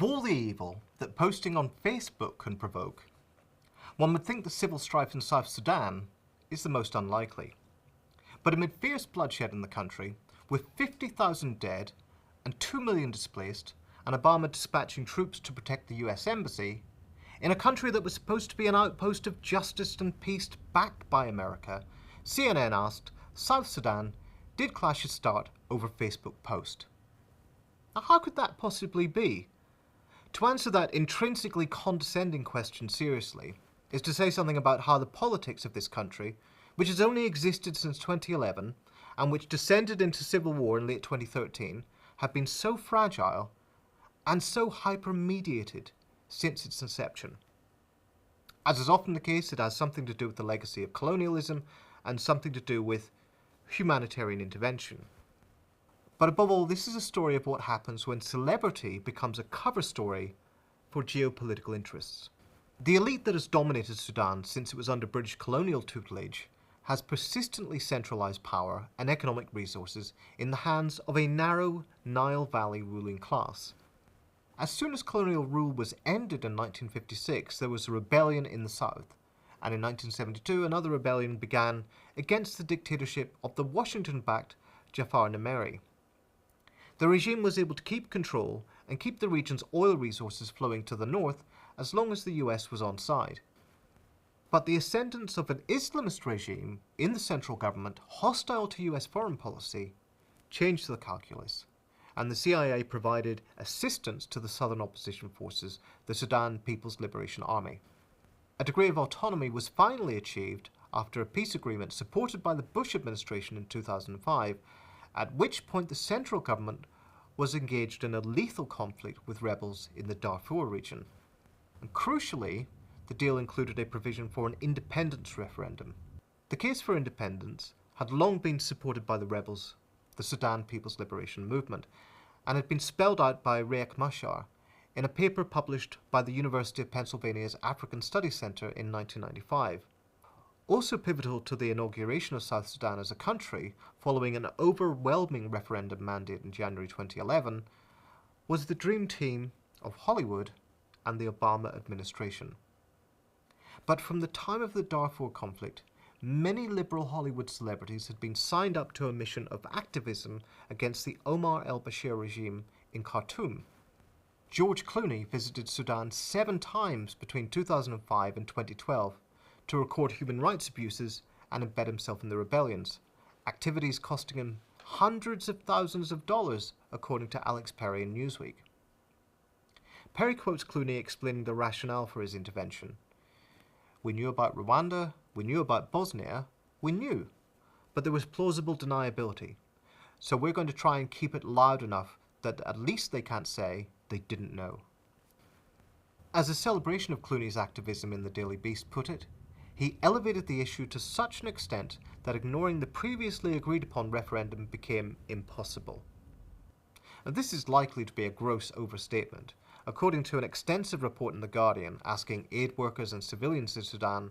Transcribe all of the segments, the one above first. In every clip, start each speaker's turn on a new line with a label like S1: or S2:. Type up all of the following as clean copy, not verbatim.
S1: Of all the evil that posting on Facebook can provoke, one would think the civil strife in South Sudan is the most unlikely. But amid fierce bloodshed in the country, with 50,000 dead and 2 million displaced, and Obama dispatching troops to protect the US Embassy, in a country that was supposed to be an outpost of justice and peace backed by America, CNN asked, South Sudan, did clashes start over Facebook post? Now, how could that possibly be? To answer that intrinsically condescending question seriously is to say something about how the politics of this country, which has only existed since 2011 and which descended into civil war in late 2013, have been so fragile and so hyper-mediated since its inception. As is often the case, it has something to do with the legacy of colonialism and something to do with humanitarian intervention. But above all, this is a story of what happens when celebrity becomes a cover story for geopolitical interests. The elite that has dominated Sudan since it was under British colonial tutelage has persistently centralized power and economic resources in the hands of a narrow Nile Valley ruling class. As soon as colonial rule was ended in 1956, there was a rebellion in the south, and in 1972 another rebellion began against the dictatorship of the Washington-backed Jafar Numeri. The regime was able to keep control and keep the region's oil resources flowing to the north as long as the US was on side. But the ascendance of an Islamist regime in the central government hostile to US foreign policy changed the calculus, and the CIA provided assistance to the southern opposition forces, the Sudan People's Liberation Army. A degree of autonomy was finally achieved after a peace agreement supported by the Bush administration in 2005, at which point the central government was engaged in a lethal conflict with rebels in the Darfur region. And crucially, the deal included a provision for an independence referendum. The case for independence had long been supported by the rebels, the Sudan People's Liberation Movement, and had been spelled out by Riek Machar in a paper published by the University of Pennsylvania's African Studies Center in 1995. Also pivotal to the inauguration of South Sudan as a country, following an overwhelming referendum mandate in January 2011, was the dream team of Hollywood and the Obama administration. But from the time of the Darfur conflict, many liberal Hollywood celebrities had been signed up to a mission of activism against the Omar al-Bashir regime in Khartoum. George Clooney visited Sudan 7 times between 2005 and 2012 to record human rights abuses and embed himself in the rebellions, activities costing him hundreds of thousands of dollars, according to Alex Perry in Newsweek. Perry quotes Clooney explaining the rationale for his intervention. We knew about Rwanda, we knew about Bosnia, we knew, but there was plausible deniability. So we're going to try and keep it loud enough that at least they can't say they didn't know. As a celebration of Clooney's activism in the Daily Beast put it, he elevated the issue to such an extent that ignoring the previously agreed upon referendum became impossible. Now, this is likely to be a gross overstatement. According to an extensive report in The Guardian asking aid workers and civilians in Sudan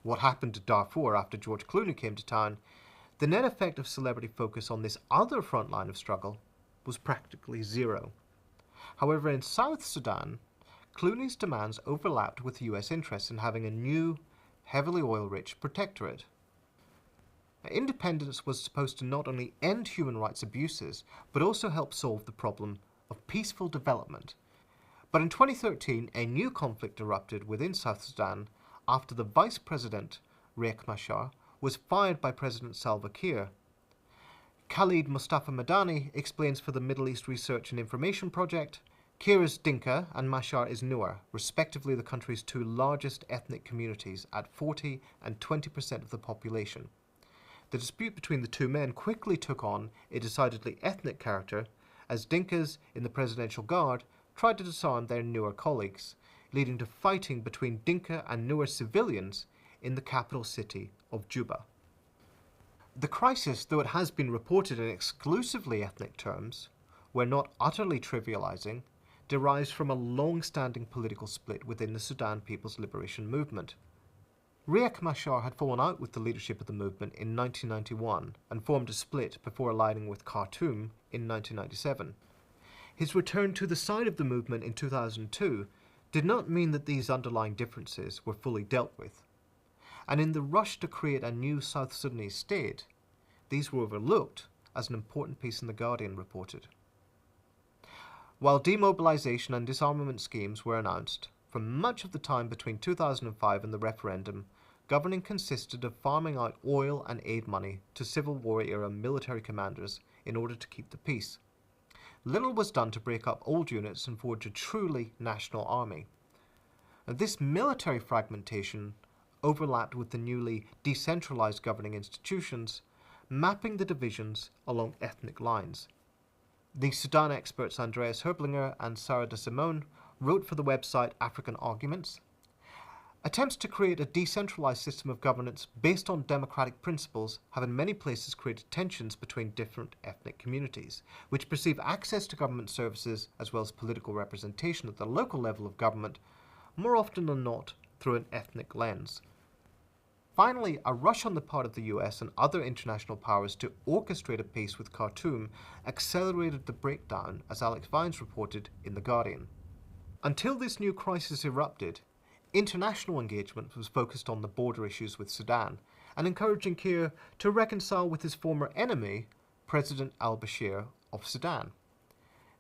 S1: what happened to Darfur after George Clooney came to town, the net effect of celebrity focus on this other front line of struggle was practically zero. However, in South Sudan, Clooney's demands overlapped with US interests in having a new, heavily oil-rich protectorate. Independence was supposed to not only end human rights abuses, but also help solve the problem of peaceful development. But in 2013, a new conflict erupted within South Sudan after the vice president, Riek Machar, was fired by President Salva Kiir. Khalid Mustafa Madani explains for the Middle East Research and Information Project, Kiir is Dinka and Machar is Nuer, respectively the country's 2 largest ethnic communities at 40 and 20% of the population. The dispute between the 2 men quickly took on a decidedly ethnic character as Dinkas in the Presidential Guard tried to disarm their Nuer colleagues, leading to fighting between Dinka and Nuer civilians in the capital city of Juba. The crisis, though it has been reported in exclusively ethnic terms, where not utterly trivializing, derives from a long-standing political split within the Sudan People's Liberation Movement. Riek Machar had fallen out with the leadership of the movement in 1991 and formed a split before aligning with Khartoum in 1997. His return to the side of the movement in 2002 did not mean that these underlying differences were fully dealt with. And in the rush to create a new South Sudanese state, these were overlooked, as an important piece in The Guardian reported. While demobilization and disarmament schemes were announced, for much of the time between 2005 and the referendum, governing consisted of farming out oil and aid money to Civil War-era military commanders in order to keep the peace. Little was done to break up old units and forge a truly national army. And this military fragmentation overlapped with the newly decentralized governing institutions, mapping the divisions along ethnic lines. The Sudan experts Andreas Herblinger and Sarah de Simone wrote for the website African Arguments. Attempts to create a decentralized system of governance based on democratic principles have in many places created tensions between different ethnic communities, which perceive access to government services as well as political representation at the local level of government more often than not through an ethnic lens. Finally, a rush on the part of the US and other international powers to orchestrate a peace with Khartoum accelerated the breakdown, as Alex Vines reported in The Guardian. Until this new crisis erupted, international engagement was focused on the border issues with Sudan and encouraging Kiir to reconcile with his former enemy, President al-Bashir of Sudan.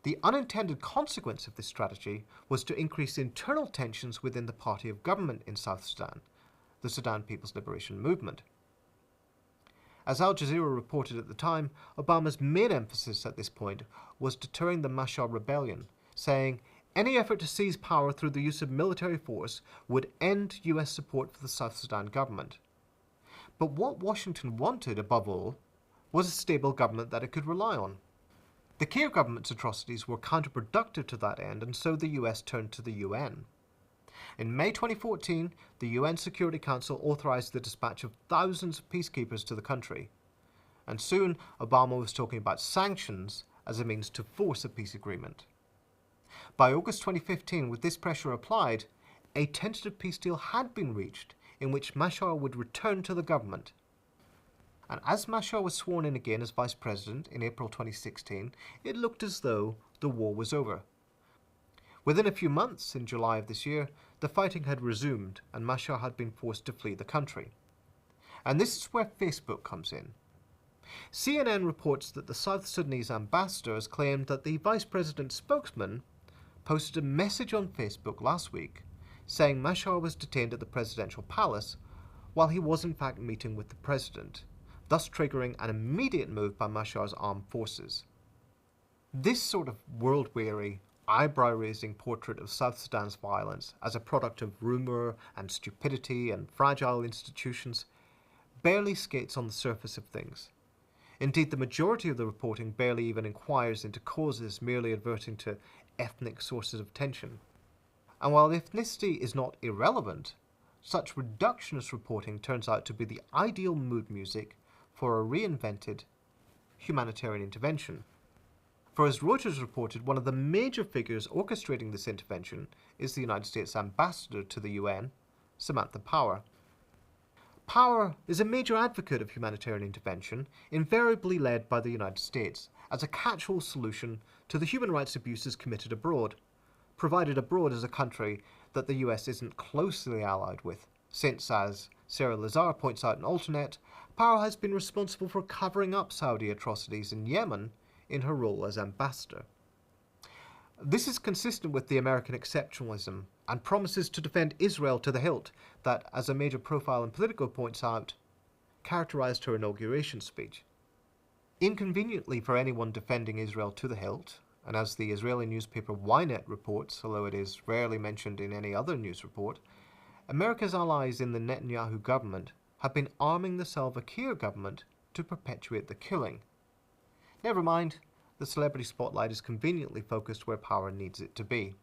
S1: The unintended consequence of this strategy was to increase internal tensions within the party of government in South Sudan, the Sudan People's Liberation Movement. As Al Jazeera reported at the time, Obama's main emphasis at this point was deterring the Machar rebellion, saying any effort to seize power through the use of military force would end US support for the South Sudan government. But what Washington wanted, above all, was a stable government that it could rely on. The Kiir government's atrocities were counterproductive to that end, and so the US turned to the UN. In May 2014, the UN Security Council authorized the dispatch of thousands of peacekeepers to the country. And soon, Obama was talking about sanctions as a means to force a peace agreement. By August 2015, with this pressure applied, a tentative peace deal had been reached in which Machar would return to the government. And as Machar was sworn in again as vice president in April 2016, it looked as though the war was over. Within a few months, in July of this year, the fighting had resumed and Machar had been forced to flee the country. And this is where Facebook comes in. CNN reports that the South Sudanese ambassador has claimed that the vice president's spokesman posted a message on Facebook last week saying Machar was detained at the presidential palace while he was in fact meeting with the president, thus triggering an immediate move by Machar's armed forces. This sort of world-weary, eyebrow-raising portrait of South Sudan's violence as a product of rumour and stupidity and fragile institutions barely skates on the surface of things. Indeed, the majority of the reporting barely even inquires into causes, merely adverting to ethnic sources of tension. And while ethnicity is not irrelevant, such reductionist reporting turns out to be the ideal mood music for a reinvented humanitarian intervention. For as Reuters reported, one of the major figures orchestrating this intervention is the United States ambassador to the UN, Samantha Power. Power is a major advocate of humanitarian intervention, invariably led by the United States, as a catch-all solution to the human rights abuses committed abroad, provided abroad as a country that the US isn't closely allied with, since, as Sarah Lazar points out in Alternet, Power has been responsible for covering up Saudi atrocities in Yemen in her role as ambassador. This is consistent with the American exceptionalism and promises to defend Israel to the hilt that, as a major profile in Politico points out, characterized her inauguration speech. Inconveniently for anyone defending Israel to the hilt, and as the Israeli newspaper Ynet reports, although it is rarely mentioned in any other news report, America's allies in the Netanyahu government have been arming the Salva Kiir government to perpetuate the killing. Never mind, the celebrity spotlight is conveniently focused where power needs it to be.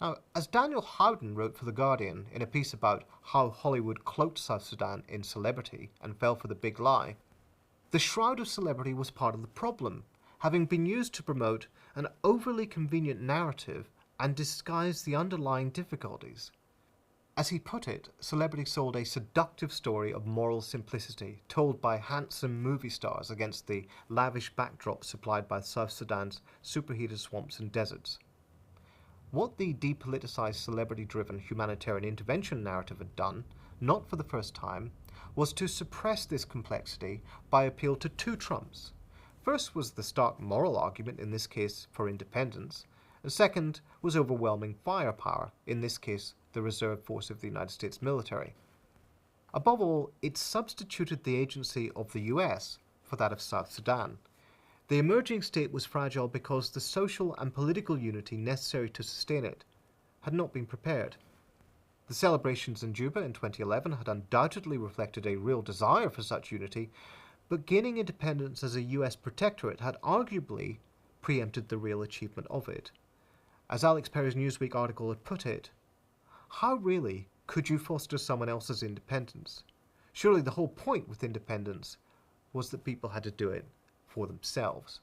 S1: Now, as Daniel Howden wrote for The Guardian in a piece about how Hollywood cloaked South Sudan in celebrity and fell for the big lie, the shroud of celebrity was part of the problem, having been used to promote an overly convenient narrative and disguise the underlying difficulties. As he put it, Celebrity sold a seductive story of moral simplicity told by handsome movie stars against the lavish backdrop supplied by South Sudan's superheated swamps and deserts. What the depoliticized, celebrity-driven humanitarian intervention narrative had done, not for the first time, was to suppress this complexity by appeal to two trumps. First was the stark moral argument, in this case for independence, and second was overwhelming firepower, in this case the reserve force of the United States military. Above all, it substituted the agency of the US for that of South Sudan. The emerging state was fragile because the social and political unity necessary to sustain it had not been prepared. The celebrations in Juba in 2011 had undoubtedly reflected a real desire for such unity, but gaining independence as a US protectorate had arguably preempted the real achievement of it. As Alex Perry's Newsweek article had put it, how really could you foster someone else's independence? Surely the whole point with independence was that people had to do it for themselves.